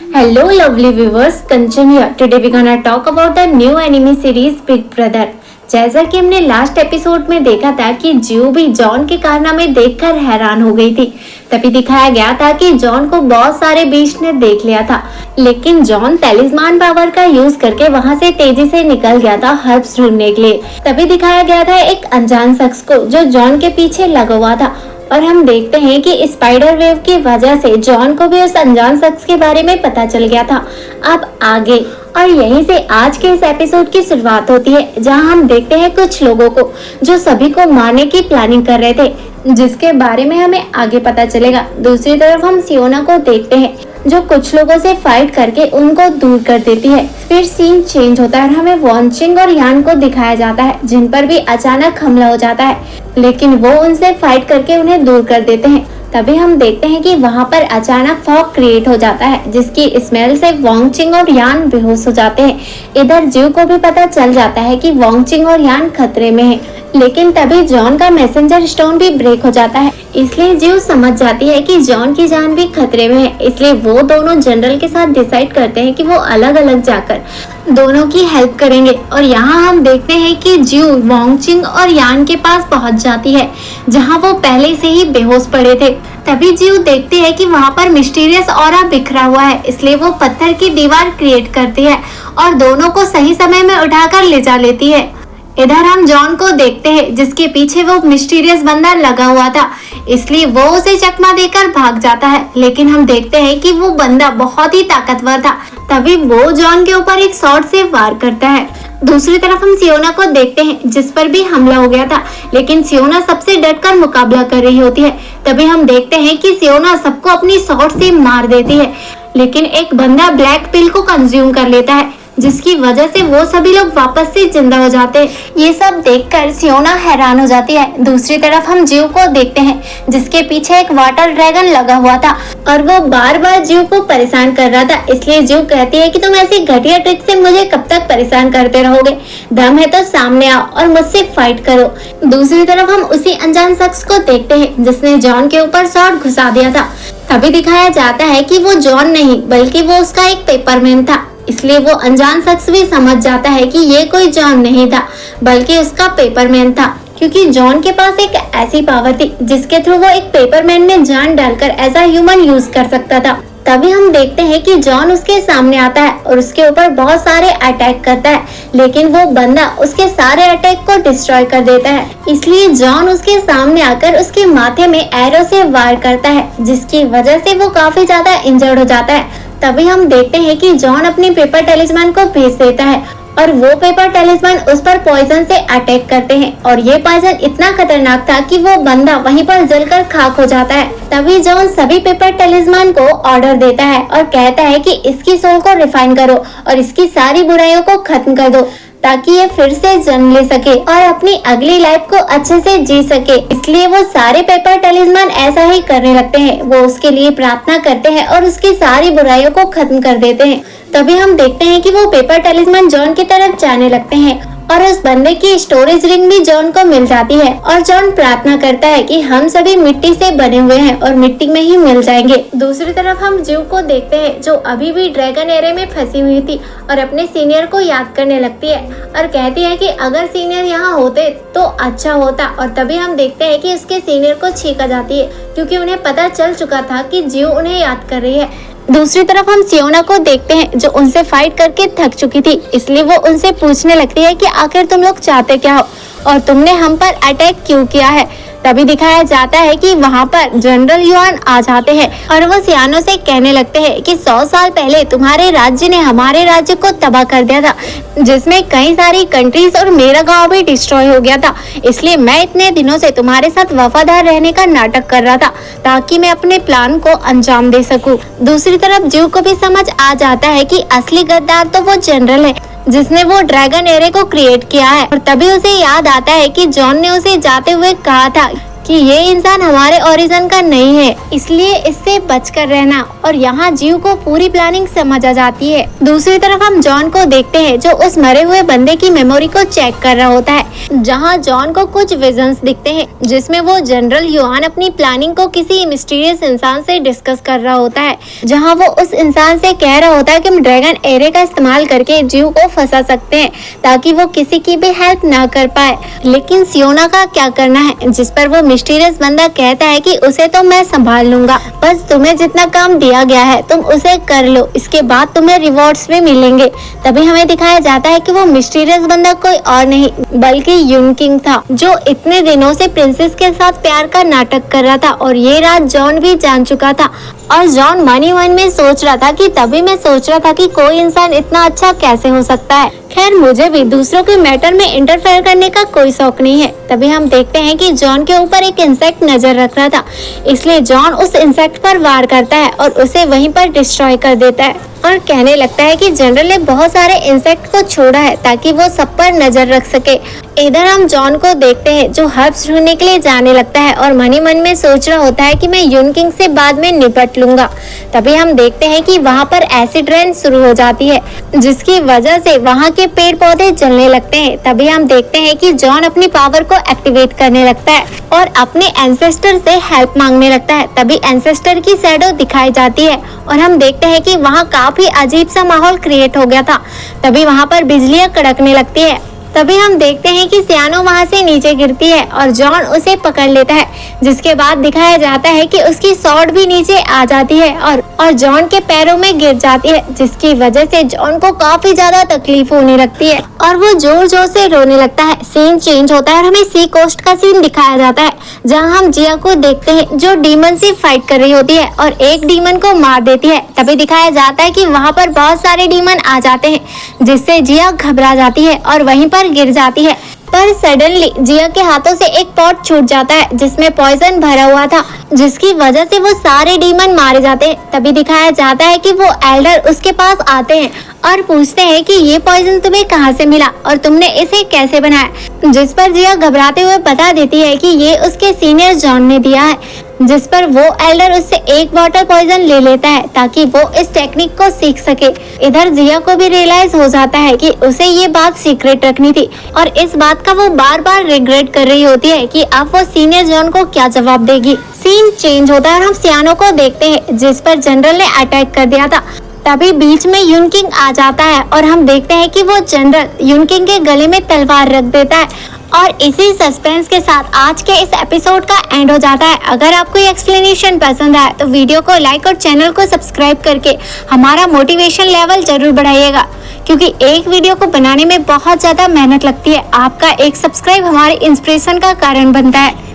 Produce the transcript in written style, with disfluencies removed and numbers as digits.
Hello, lovely viewers. Kanchan here. Today we're gonna talk about the new anime series Big Brother. जैसा कि हमने last episode में देखा था कि जियो भी जॉन के कारनामे देखकर हैरान हो गई थी। तभी दिखाया गया था कि जॉन को बहुत सारे बीस्ट ने देख लिया था, लेकिन जॉन टैलिस्मान पावर का यूज करके वहां से तेजी से निकल गया था हर्ब्स ढूंढने के लिए। तभी दिखाया गया था एक अनजान शख्स को जो जॉन के पीछे लगा हुआ था, और हम देखते हैं कि स्पाइडर वेव की वजह से जॉन को भी उस अनजान शख्स के बारे में पता चल गया था। अब आगे, और यहीं से आज के इस एपिसोड की शुरुआत होती है, जहां हम देखते हैं कुछ लोगों को जो सभी को मारने की प्लानिंग कर रहे थे, जिसके बारे में हमें आगे पता चलेगा। दूसरी तरफ हम सियोना को देखते हैं जो कुछ लोगों से फाइट करके उनको दूर कर देती है। फिर सीन चेंज होता है और हमें वॉन्चिंग और यान को दिखाया जाता है, जिन पर भी अचानक हमला हो जाता है, लेकिन वो उनसे फाइट करके उन्हें दूर कर देते हैं। तभी हम देखते हैं कि वहां पर अचानक फॉग क्रिएट हो जाता है, जिसकी स्मेल से वॉन्चिंग और यान बेहोश हो जाते हैं। इधर जियो को भी पता चल जाता है कि वॉन्चिंग और यान खतरे में है, लेकिन तभी जॉन का मैसेंजर स्टोन भी ब्रेक हो जाता है, इसलिए जियो समझ जाती है कि जॉन की जान भी खतरे में है। इसलिए वो दोनों जनरल के साथ डिसाइड करते हैं कि वो अलग अलग जाकर दोनों की हेल्प करेंगे। और यहाँ हम देखते हैं कि जियो वॉन्चिंग और यान के पास पहुंच जाती है, जहाँ वो पहले से ही बेहोश पड़े थे। तभी जियो देखते हैं कि वहाँ पर मिस्टीरियस ऑरा बिखरा हुआ है, इसलिए वो पत्थर की दीवार क्रिएट करती है और दोनों को सही समय में उठाकर ले जा लेती है। इधर हम जॉन को देखते हैं जिसके पीछे वो मिस्टीरियस बंदा लगा हुआ था, इसलिए वो उसे चकमा देकर भाग जाता है, लेकिन हम देखते हैं कि वो बंदा बहुत ही ताकतवर था। तभी वो जॉन के ऊपर एक शॉट से वार करता है। दूसरी तरफ हम सियोना को देखते हैं जिस पर भी हमला हो गया था, लेकिन सियोना सबसे डटकर मुकाबला कर रही होती है। तभी हम देखते हैं कि सियोना सबको अपनी शॉट से मार देती है, लेकिन एक बंदा ब्लैक पिल को कंज्यूम कर लेता है, जिसकी वजह से वो सभी लोग वापस से जिंदा हो जाते हैं। ये सब देखकर सियोना हैरान हो जाती है। दूसरी तरफ हम जियो को देखते हैं जिसके पीछे एक वाटर ड्रैगन लगा हुआ था और वो बार बार जियो को परेशान कर रहा था, इसलिए जियो कहती है कि तुम ऐसी घटिया ट्रिक से मुझे कब तक परेशान करते रहोगे, दम है तो सामने आओ और मुझसे फाइट करो। दूसरी तरफ हम उसी अनजान शख्स को देखते हैं जिसने जॉन के ऊपर शॉट घुसा दिया था। तभी दिखाया जाता है कि वो जॉन नहीं बल्कि वो उसका एक पेपरमैन था, इसलिए वो अनजान शख्स भी समझ जाता है कि ये कोई जॉन नहीं था बल्कि उसका पेपरमैन था, क्योंकि जॉन के पास एक ऐसी पावर थी जिसके थ्रू वो एक पेपरमैन में जान डालकर एज अ ह्यूमन यूज कर सकता था। तभी हम देखते हैं कि जॉन उसके सामने आता है और उसके ऊपर बहुत सारे अटैक करता है, लेकिन वो बंदा उसके सारे अटैक को डिस्ट्रॉय कर देता है। इसलिए जॉन उसके सामने आकर उसके माथे में एरो से वार करता है, जिसकी वजह से वो काफी ज्यादा इंजर्ड हो जाता है। तभी हम देखते हैं कि जॉन अपनी पेपर टैलिस्मान को भेज देता है और वो पेपर टैलिस्मान उस पर पॉइजन से अटैक करते हैं, और ये पॉइजन इतना खतरनाक था कि वो बंदा वहीं पर जलकर खाक हो जाता है। तभी जॉन सभी पेपर टैलिस्मान को ऑर्डर देता है और कहता है कि इसकी सोल को रिफाइन करो और इसकी सारी बुराइयों को खत्म कर दो, ताकि ये फिर से जन्म ले सके और अपनी अगली लाइफ को अच्छे से जी सके। इसलिए वो सारे पेपर टैलिस्मान ऐसा ही करने लगते हैं, वो उसके लिए प्रार्थना करते हैं और उसकी सारी बुराइयों को खत्म कर देते हैं। तभी हम देखते हैं कि वो पेपर टैलिस्मान जॉन की तरफ जाने लगते हैं और उस बंदे की स्टोरेज रिंग भी जॉन को मिल जाती है, और जॉन प्रार्थना करता है कि हम सभी मिट्टी से बने हुए हैं और मिट्टी में ही मिल जाएंगे। दूसरी तरफ हम जियो को देखते हैं जो अभी भी ड्रैगन एरे में फंसी हुई थी और अपने सीनियर को याद करने लगती है और कहती है कि अगर सीनियर यहाँ होते तो अच्छा होता। और तभी हम देखते हैं कि उसके सीनियर को छींका जाती है, क्योंकि उन्हें पता चल चुका था कि जियो उन्हें याद कर रही है। दूसरी तरफ हम सियोना को देखते हैं जो उनसे फाइट करके थक चुकी थी, इसलिए वो उनसे पूछने लगती है कि आखिर तुम लोग चाहते क्या हो और तुमने हम पर अटैक क्यों किया है। तभी दिखाया जाता है कि वहाँ पर जनरल युआन आ जाते हैं और वो सियानो से कहने लगते हैं कि 100 साल पहले तुम्हारे राज्य ने हमारे राज्य को तबाह कर दिया था, जिसमें कई सारी कंट्रीज और मेरा गांव भी डिस्ट्रॉय हो गया था। इसलिए मैं इतने दिनों से तुम्हारे साथ वफादार रहने का नाटक कर रहा था, ताकि मैं अपने प्लान को अंजाम दे सकूं। दूसरी तरफ जियो को भी समझ आ जाता है कि असली गद्दार तो वो जनरल है जिसने वो ड्रैगन एरे को क्रिएट किया है, और तभी उसे याद आता है कि जॉन ने उसे जाते हुए कहा था कि ये इंसान हमारे ओरिजिन का नहीं है, इसलिए इससे बचकर रहना। और यहाँ जीव को पूरी प्लानिंग समझ आ जाती है। दूसरी तरफ हम जॉन को देखते हैं जो उस मरे हुए बंदे की मेमोरी को चेक कर रहा होता है, जहाँ जॉन को कुछ विजन्स दिखते हैं जिसमें वो जनरल युआन अपनी प्लानिंग को किसी मिस्टीरियस इंसान से डिस्कस कर रहा होता है, जहाँ वो उस इंसान से कह रहा होता है कि हम ड्रैगन एरे का इस्तेमाल करके जीव को फंसा सकते हैं ताकि वो किसी की भी हेल्प ना कर पाए। लेकिन सियोना का क्या करना है, जिस पर वो मिस्टीरियस बंदा कहता है कि उसे तो मैं संभाल लूंगा, बस तुम्हें जितना काम दिया गया है तुम उसे कर लो, इसके बाद तुम्हें रिवॉर्ड्स भी मिलेंगे। तभी हमें दिखाया जाता है कि वो मिस्टीरियस बंदा कोई और नहीं बल्कि यून किंग था, जो इतने दिनों से प्रिंसेस के साथ प्यार का नाटक कर रहा था। और ये रात जॉन भी जान चुका था और जॉन मन ही मन में सोच रहा था कि तभी मैं सोच रहा था कि कोई इंसान इतना अच्छा कैसे हो सकता है। खैर, मुझे भी दूसरों के मैटर में इंटरफेयर करने का कोई शौक नहीं है। तभी हम देखते हैं कि जॉन के ऊपर एक इंसेक्ट नजर रख रहा था, इसलिए जॉन उस इंसेक्ट पर वार करता है और उसे वहीं पर डिस्ट्रॉय कर देता है और कहने लगता है कि जनरल ने बहुत सारे इंसेक्ट को छोड़ा है ताकि वो सब पर नजर रख सके। इधर हम जॉन को देखते हैं जो हर्ब्स ढूंढने के लिए जाने लगता है और मन ही मन में सोच रहा होता है कि मैं यून किंग से बाद में निपट लूंगा। तभी हम देखते हैं कि वहाँ पर एसिड रेन शुरू हो जाती है, जिसकी वजह से वहाँ के पेड़ पौधे जलने लगते हैं। तभी हम देखते हैं कि जॉन अपनी पावर को एक्टिवेट करने लगता है और अपने एंसेस्टर से हेल्प मांगने लगता है। तभी एंसेस्टर की शैडो दिखाई जाती है और हम देखते हैं कि वहाँ काफी अजीब सा माहौल क्रिएट हो गया था। तभी वहाँ पर बिजलियाँ कड़कने लगती है। तभी हम देखते हैं कि सियानो वहाँ से नीचे गिरती है और जॉन उसे पकड़ लेता है, जिसके बाद दिखाया जाता है कि उसकी सॉर्ड भी नीचे आ जाती है और जॉन के पैरों में गिर जाती है, जिसकी वजह से जॉन को काफी ज्यादा तकलीफ होने लगती है और वो जोर जोर से रोने लगता है। सीन चेंज होता है और हमें सी कोस्ट का सीन दिखाया जाता है, जहाँ हम जिया को देखते हैं जो डीमन से फाइट कर रही होती है और एक डीमन को मार देती है। तभी दिखाया जाता है कि वहाँ पर बहुत सारे डीमन आ जाते हैं, जिससे जिया घबरा जाती है और वहीं पर गिर जाती है। पर सडनली जिया के हाथों से एक पॉट छूट जाता है जिसमें पॉइजन भरा हुआ था, जिसकी वजह से वो सारे डीमन मारे जाते हैं। तभी दिखाया जाता है कि वो एल्डर उसके पास आते हैं और पूछते हैं कि ये पॉइजन तुम्हें कहाँ से मिला और तुमने इसे कैसे बनाया, जिस पर जिया घबराते हुए बता देती है कि ये उसके सीनियर जॉन ने दिया है, जिस पर वो एल्डर उससे एक बॉटल पॉइजन ले लेता है ताकि वो इस टेक्निक को सीख सके। इधर जिया को भी रियलाइज हो जाता है कि उसे ये बात सीक्रेट रखनी थी और इस बात का वो बार बार रिग्रेट कर रही होती है कि अब वो सीनियर जॉन को क्या जवाब देगी। सीन चेंज होता है और हम सियानो को देखते हैं जिस पर जनरल ने अटैक कर दिया था। तभी बीच में यून किंग आ जाता है और हम देखते हैं कि वो जनरल यून किंग के गले में तलवार रख देता है और इसी सस्पेंस के साथ आज के इस एपिसोड का एंड हो जाता है। अगर आपको ये एक्सप्लेनेशन पसंद आया तो वीडियो को लाइक और चैनल को सब्सक्राइब करके हमारा मोटिवेशन लेवल जरूर बढ़ाइएगा, क्योंकि एक वीडियो को बनाने में बहुत ज़्यादा मेहनत लगती है। आपका एक सब्सक्राइब हमारे इंस्पिरेशन का कारण बनता है।